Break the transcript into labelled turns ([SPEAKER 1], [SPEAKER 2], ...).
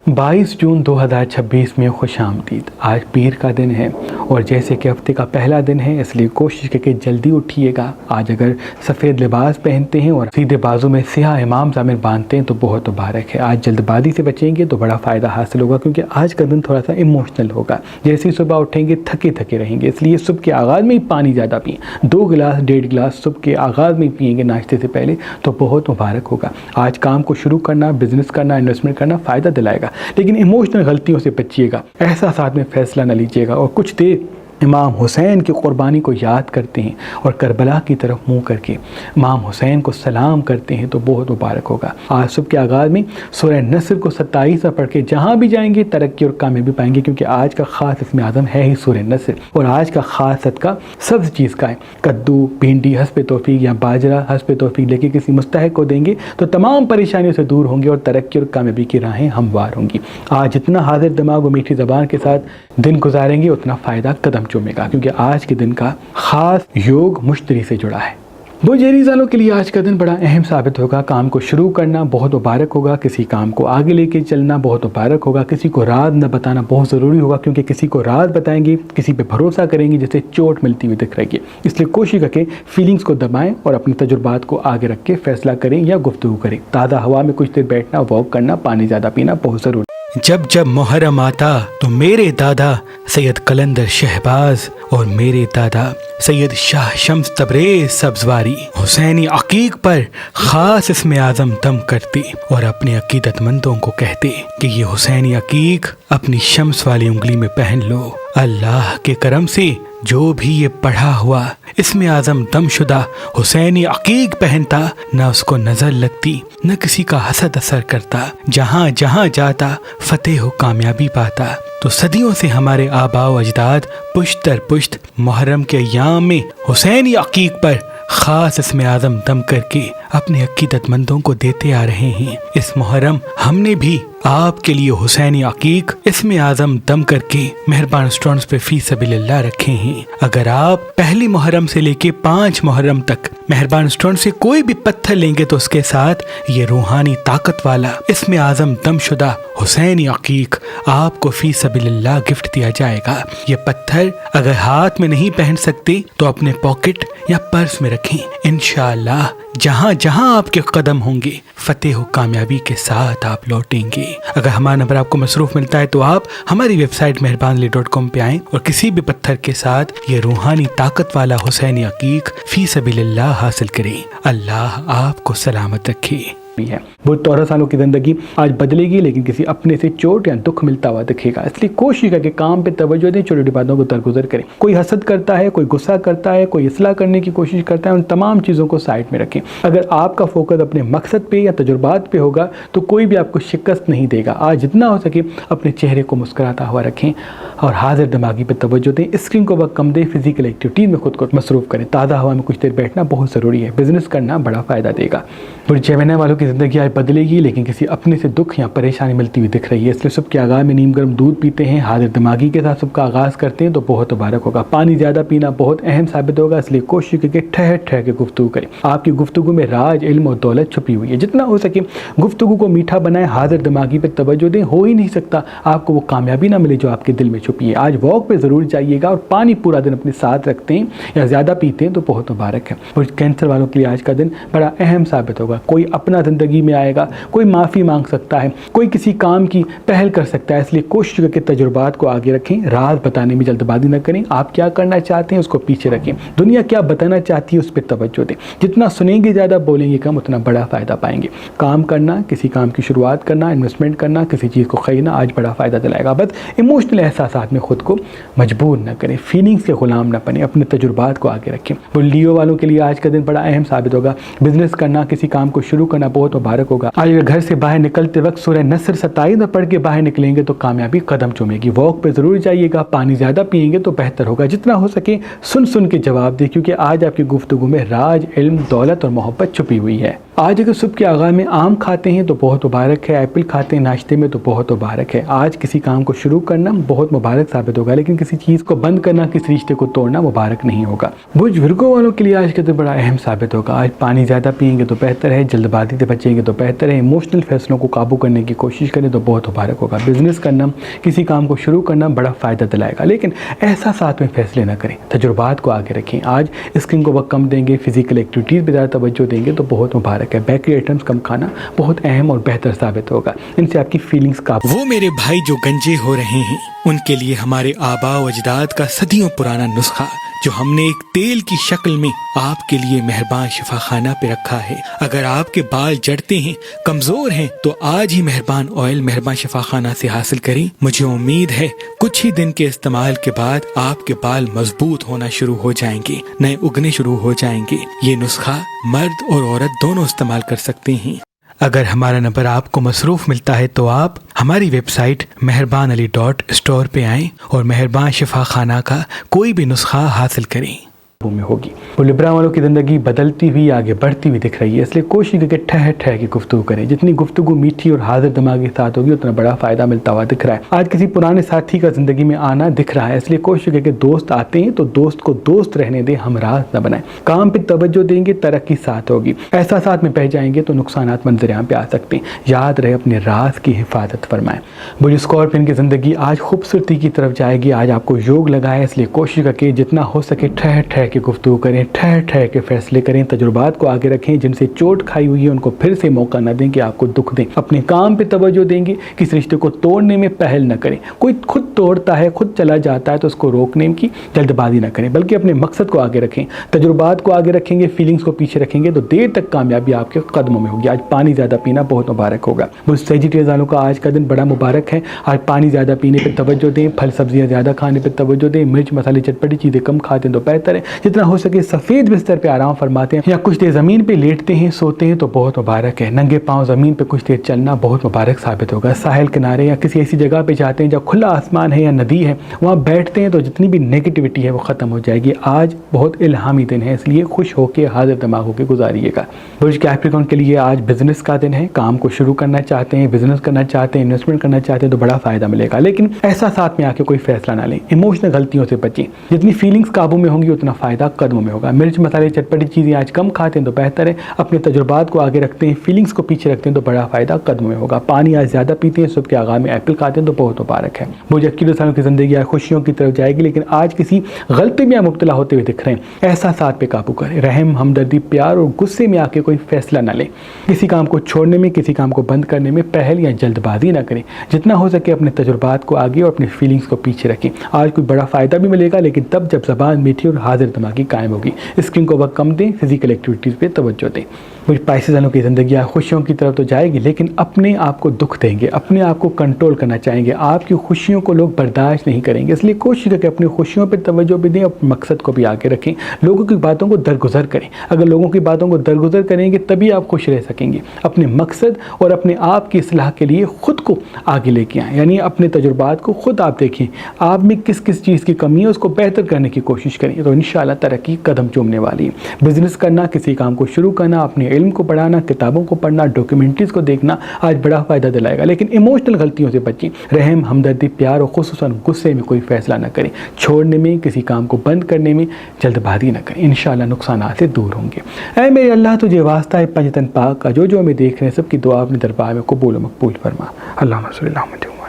[SPEAKER 1] 22 जून 2026 में खुश आमदीद। आज पीर का दिन है और जैसे कि हफ्ते का पहला दिन है, इसलिए कोशिश करके जल्दी उठिएगा। आज अगर सफ़ेद लिबास पहनते हैं और सीधे बाजू में स्याह इमाम ज़ामिर बांधते हैं तो बहुत मुबारक है। आज जल्दबाजी से बचेंगे तो बड़ा फ़ायदा हासिल होगा, क्योंकि आज का दिन थोड़ा सा इमोशनल होगा। जैसे ही सुबह उठेंगे थके थके रहेंगे, इसलिए सुबह के आगाज़ में ही पानी ज़्यादा पिएँ। 2 गिलास 1.5 गिलास सुबह के आगाज़ में पिएंगे नाश्ते से पहले तो बहुत मुबारक होगा। आज काम को शुरू करना, बिजनेस करना, इन्वेस्टमेंट करना फ़ायदा दिलाएगा, लेकिन इमोशनल गलतियों से बचिएगा। एहसासात में फैसला न लीजिएगा और कुछ देर इमाम हुसैन की क़ुरबानी को याद करते हैं और करबला की तरफ मुंह करके इमाम हुसैन को सलाम करते हैं तो बहुत मुबारक होगा। आज सुबह के आगाज़ में सूरह नस्र को 27 पढ़ के जहाँ भी जाएंगे तरक्की और कामयाबी पाएंगे, क्योंकि आज का ख़ास इसमें आज़म है ही सूरह नस्र। और आज का ख़ास सदका सब्ज़ चीज़ का है। कद्दू, भिंडी हस्ब तौफीक या बाजरा हस्ब तौफीक लेके किसी मुस्तहिक को देंगे तो तमाम परेशानियों से दूर होंगे और तरक्की और कामयाबी की राहें हमवार होंगी। आज जितना हाजिर दिमाग और मीठी ज़बान के साथ दिन गुजारेंगे उतना फ़ायदा कदम चूमेगा, क्योंकि आज के दिन का खास योग मुश्तरी से जुड़ा है। बुजेरी सालों के लिए आज का दिन बड़ा अहम साबित होगा। काम को शुरू करना बहुत मुबारक होगा, किसी काम को आगे लेके चलना बहुत मुबारक होगा। किसी को राज न बताना बहुत ज़रूरी होगा, क्योंकि किसी को राज बताएंगे, किसी पे भरोसा करेंगे जिससे चोट मिलती हुई दिख रही है। इसलिए कोशिश करके फीलिंग्स को दबाएं और अपने तजुर्बात को आगे रख के फैसला करें या गुफ्तगू करें। ताज़ा हवा में कुछ देर बैठना, वॉक करना, पानी ज़्यादा पीना बहुत ज़रूरी।
[SPEAKER 2] जब जब मुहर्रम आता तो मेरे दादा सैयद कलंदर शहबाज और मेरे दादा सैयद शाह शम्स तबरेज़ सब्ज़वारी हुसैनी अकीक पर ख़ास इसमें आज़म दम करते और अपने अकीदतमंदों को कहते कि ये हुसैनी अकीक अपनी शम्स वाली उंगली में पहन लो। अल्लाह के करम से जो भी ये पढ़ा हुआ इसमें आज़म दमशुदा हुसैनी अकीक पहनता, न उसको नज़र लगती न किसी का हसद असर करता, जहाँ जहाँ जाता फतेह हो कामयाबी पाता। तो सदियों से हमारे आबा व अजदाद पुश्त दर पुश्त मुहर्रम के अय्याम में हुसैनी अकीक पर ख़ास इसमें आज़म दम करके अपने अकीदतमंदों को देते आ रहे हैं। इस मुहर्रम हमने भी आपके लिए हुसैनी अकीक इसमें आज़म दम करके मेहरबान स्टोन्स पे फी सबीलिल्लाह रखे हैं। अगर आप पहली मुहर्रम से लेके 5 मुहर्रम तक मेहरबान स्टोन से कोई भी पत्थर लेंगे तो उसके साथ ये रूहानी ताकत वाला इसमें आज़म दमशुदा हुसैनी अकीक आपको फी सबीलिल्लाह गिफ्ट दिया जाएगा। ये पत्थर अगर हाथ में नहीं पहन सकते तो अपने पॉकेट या पर्स में रखें। इंशाअल्लाह जहाँ जहाँ आपके कदम होंगे फतेह हो कामयाबी के साथ आप लौटेंगे। अगर हमारा नंबर आपको मसरूफ मिलता है तो आप हमारी वेबसाइट मेहरबानली.com पे आएं और किसी भी पत्थर के साथ ये रूहानी ताकत वाला हुसैनी अकीक फी सबीलिल्लाह हासिल करें। अल्लाह आपको सलामत रखे।
[SPEAKER 1] है वो 14 सालों की ज़िंदगी आज बदलेगी, लेकिन किसी अपने से चोट या दुख मिलता हुआ दिखेगा। इसलिए कोशिश करके काम पे तवज्जो दें, छोटी छोटी बातों को दरगुजर करें। कोई हसद करता है, कोई गुस्सा करता है, कोई इस्लाह करने की कोशिश करता है, उन तमाम चीज़ों को साइड में रखें। अगर आपका फोकस अपने मकसद पे या तजुर्बात पे होगा तो कोई भी आपको शिकस्त नहीं देगा। आज जितना हो सके अपने चेहरे को मुस्कुराता हुआ रखें और हाजिर दिमागी पे तवज्जो दें। स्क्रीन को वक्त कम दें, फिजिकल एक्टिविटीज़ में खुद को मसरूफ़ करें। ताज़ा हवा में कुछ देर बैठना बहुत ज़रूरी है। बिजनेस करना बड़ा फ़ायदा देगा। बुरे जमाने वालों की ज़िंदगी आज बदलेगी, लेकिन किसी अपने से दुख या परेशानी मिलती हुई दिख रही है। इसलिए सुबह के आगाज़ में नीम गर्म दूध पीते हैं, हाजिर दिमागी के साथ सुबह का आगाज़ करते हैं तो बहुत मुबारक होगा। पानी ज़्यादा पीना बहुत अहम साबित होगा, इसलिए कोशिश करके ठहर ठहर के गुफ्तगू करें। आपकी गुफ्तगू में राज, इल्म और दौलत छुपी हुई है। जितना हो सके गुफ्तगू को मीठा बनाएं, हाजिर दिमागी पर तवज्जो दें। हो ही नहीं सकता आपको वो कामयाबी ना मिले जो आपके दिल में छुपी है। आज वॉक पे ज़रूर जाइएगा और पानी पूरा दिन अपने साथ रखते हैं या ज़्यादा पीते हैं तो बहुत मुबारक है। और कैंसर वालों के लिए आज का दिन बड़ा अहम साबित होगा। कोई अपना ज़िंदगी में आएगा, कोई माफ़ी मांग सकता है, कोई किसी काम की पहल कर सकता है। इसलिए कोशिश करके तजुर्बात को आगे रखें। राज बताने में जल्दबाजी न करें। आप क्या करना चाहते हैं उसको पीछे रखें। दुनिया क्या बताना चाहती है उस पर तवज्जो दें। जितना सुनेंगे ज़्यादा, बोलेंगे कम, उतना बड़ा फ़ायदा पाएंगे। काम करना, किसी काम की शुरुआत करना, इन्वेस्टमेंट करना, किसी चीज़ को खरीदना आज बड़ा फ़ायदा दिलाएगा। बस इमोशनल एहसासात में खुद को मजबूर न करें, फीलिंग्स के ग़ुलाम न बने, अपने तजुर्बात को आगे रखें। वो लियो वालों के लिए आज का दिन बड़ा अहम साबित होगा। बिजनेस करना, किसी काम को शुरू करना बहुत मुबारक होगा। आज अगर घर से बाहर निकलते वक्त सूरह नस्र 27 में पढ़ के बाहर निकलेंगे तो कामयाबी कदम चूमेगी। वॉक पे ज़रूर जाइएगा, पानी ज़्यादा पिएंगे तो बेहतर होगा। जितना हो सके सुन सुन के जवाब दें, क्योंकि आज आपकी गुफ्तगू में राज, इल्म, दौलत और मोहब्बत छुपी हुई है। आज अगर सुबह के आगाज़ में आम खाते हैं तो बहुत मुबारक है। एप्पल खाते हैं नाश्ते में तो बहुत मुबारक है। आज किसी काम को शुरू करना बहुत मुबारक साबित होगा, लेकिन किसी चीज़ को बंद करना, किसी रिश्ते को तोड़ना मुबारक नहीं होगा। बुजुर्गों वालों के लिए आज का दिन बड़ा अहम साबित होगा। आज पानी ज़्यादा पिएंगे तो बेहतर है। जल्दबाजी से बचेंगे तो बेहतर है। इमोशनल फैसलों को काबू करने की कोशिश करें तो बहुत मुबारक होगा। बिजनेस करना, किसी काम को शुरू करना बड़ा फ़ायदा दिलाएगा, लेकिन एहसासात में फैसले ना करें, तजुर्बात को आगे रखें। आज स्क्रीन को वक्त कम देंगे, फिजिकल एक्टिविटीज़ पर ज़्यादा तवज्जो देंगे तो बहुत मुबारक है। बेकरी आइटम्स कम खाना बहुत अहम और बेहतर साबित होगा, इनसे आपकी फीलिंग्स काबू।
[SPEAKER 2] वो मेरे भाई जो गंजे हो रहे हैं, उनके लिए हमारे आबा व अजदाद का सदियों पुराना नुस्खा जो हमने एक तेल की शक्ल में आपके लिए मेहरबान शिफाखाना पे रखा है। अगर आपके बाल जड़ते हैं, कमजोर हैं, तो आज ही मेहरबान ऑयल मेहरबान शिफाखाना से हासिल करें। मुझे उम्मीद है कुछ ही दिन के इस्तेमाल के बाद आपके बाल मजबूत होना शुरू हो जाएंगे, नए उगने शुरू हो जाएंगे। ये नुस्खा मर्द और औरत दोनों इस्तेमाल कर सकते हैं। अगर हमारा नंबर आपको मसरूफ़ मिलता है तो आप हमारी वेबसाइट meherbanali.store पे आएँ और मेहरबान शिफा खाना का कोई भी नुस्खा हासिल करें।
[SPEAKER 1] में होगी। वो लिब्रा वालों की ज़िंदगी बदलती हुई आगे बढ़ती हुई दिख रही है, इसलिए कोशिश करके ठहर ठहर की गुफ्तगू करें। जितनी गुफ्तगू मीठी और हाजिर दिमाग के साथ होगी उतना बड़ा फ़ायदा मिलता हुआ दिख रहा है। आज किसी पुराने साथी का ज़िंदगी में आना दिख रहा है, इसलिए कोशिश करके दोस्त आते हैं तो दोस्त को दोस्त रहने दें, हमराज न बनाएं। काम पर तवज्जो देंगे, तरक्की साथ होगी। एहसासात में बह जाएंगे तो नुकसानात मंजर-आम पे आ सकते हैं। याद रहे अपने राज की हिफाजत फरमाएं। बुझ स्कॉर्पियन की ज़िंदगी आज खूबसूरती की तरफ जाएगी। आज आपको योग लगा है, इसलिए कोशिश करके जितना हो सके ठहर ठहर की गुफ्तगू करें, ठहर ठहर के फैसले करें, तजुर्बात को आगे रखें। जिनसे चोट खाई हुई है उनको फिर से मौका न दें कि आपको दुख दें। अपने काम पे तवज्जो देंगे, किस रिश्ते को तोड़ने में पहल न करें। कोई खुद तोड़ता है, खुद चला जाता है तो उसको रोकने की जल्दबाजी न करें, बल्कि अपने मकसद को आगे रखें। तजुर्बात को आगे रखेंगे, फीलिंग्स को पीछे रखेंगे तो देर तक कामयाबी आपके कदमों में होगी। आज पानी ज़्यादा पीना बहुत मुबारक होगा। मुझ सेजिटेरियन वालों का आज का दिन बड़ा मुबारक है। आज पानी ज़्यादा पीने पर तवज्जो दें, फल सब्जियाँ ज़्यादा खाने पर तवज्जो दें, मिर्च मसाले चटपटी चीज़ें कम खाते हैं तो बेहतर है। जितना हो सके सफ़ेद बिस्तर पे आराम फरमाते हैं या कुछ देर ज़मीन पे लेटते हैं, सोते हैं तो बहुत मुबारक है। नंगे पाँव ज़मीन पे कुछ देर चलना बहुत मुबारक साबित होगा। साहिल किनारे या किसी ऐसी जगह पे जाते हैं जहाँ खुला आसमान है या नदी है, वहाँ बैठते हैं तो जितनी भी नेगेटिविटी है वो ख़त्म हो जाएगी। आज बहुत इल्हामी दिन है, इसलिए खुश होकर हाजिर दिमाग होकर गुजारिएगा। बुर्ज कैप्रिकॉर्न के लिए आज बिजनेस का दिन है। काम को शुरू करना चाहते हैं, बिजनेस करना चाहते हैं, इन्वेस्टमेंट करना चाहते हैं तो बड़ा फ़ायदा मिलेगा, लेकिन एहसासात में आके कोई फैसला ना लें। इमोशनल गलतियों से बचें। जितनी फीलिंग्स काबू में होंगी उतना फ़ायदा कदमों में होगा। मिर्च मसाले चटपटी चीज़ें आज कम खाते हैं तो बेहतर है। अपने तजुर्बात को आगे रखते हैं, फीलिंग्स को पीछे रखते हैं तो बड़ा फ़ायदा कदमों में होगा। पानी आज ज़्यादा पीते हैं, सुबह के आगाह में एप्पल खाते हैं तो बहुत मुबारक है। मुझे 21 सालों की ज़िंदगी आज खुशियों की तरफ जाएगी, लेकिन आज किसी गलती में मुब्तला होते हुए दिख रहे हैं। एहसासात पे काबू करें। रहम, हमदर्दी, प्यार और गुस्से में आके कोई फैसला ना लें। किसी काम को छोड़ने में, किसी काम को बंद करने में पहल या जल्दबाजी ना करें। जितना हो सके अपने तजुर्बात को आगे और अपनी फीलिंग्स को पीछे रखें। आज कोई बड़ा फ़ायदा भी मिलेगा, लेकिन तब जब ज़बान मीठी और हाजिर दिमागी कायम होगी। स्क्रीन को वक्त कम दें, फिजिकल एक्टिविटीज़ पे तवज्जो दें। मुझ पाइसेस वालों की ज़िंदगी खुशियों की तरफ तो जाएगी, लेकिन अपने आप को दुख देंगे, अपने आप को कंट्रोल करना चाहेंगे। आपकी खुशियों को लोग बर्दाश्त नहीं करेंगे, इसलिए कोशिश करके अपनी खुशियों पर तवज्जो भी दें, अपने मकसद को भी आगे रखें। लोगों की बातों को दरगुजर करें। अगर लोगों की बातों को दरगुजर करेंगे तभी आप खुश रह सकेंगे। अपने मकसद और अपने आप की इस्लाह के लिए ख़ुद को आगे लेके आएँ, यानी अपने तजुर्बात को खुद आप देखें। आप में किस किस चीज़ की कमी है उसको बेहतर करने की कोशिश करें तो इंशाअल्लाह तरक्की कदम चूमने वाली है। बिजनेस करना, किसी काम को शुरू करना, अपने इल्म को बढ़ाना, किताबों को पढ़ना, डॉक्यूमेंट्रीज़ को देखना आज बड़ा फ़ायदा दिलाएगा, लेकिन इमोशनल गलतियों से बचें। रहम, हमदर्दी, प्यार और खुसूसन गुस्से में कोई फ़ैसला न करें। छोड़ने में, किसी काम को बंद करने में जल्दबाजी न करें। इंशाअल्लाह नुकसानात से दूर होंगे। ऐ मेरे अल्लाह, तुझे वास्ता है पंजतन पाक का, जो हमें देख रहे हैं सबकी दुआ अपने दरबार में कबूल व मकबूल फरमा। अल्लाहुम्मा सल्ली अला मुहम्मद।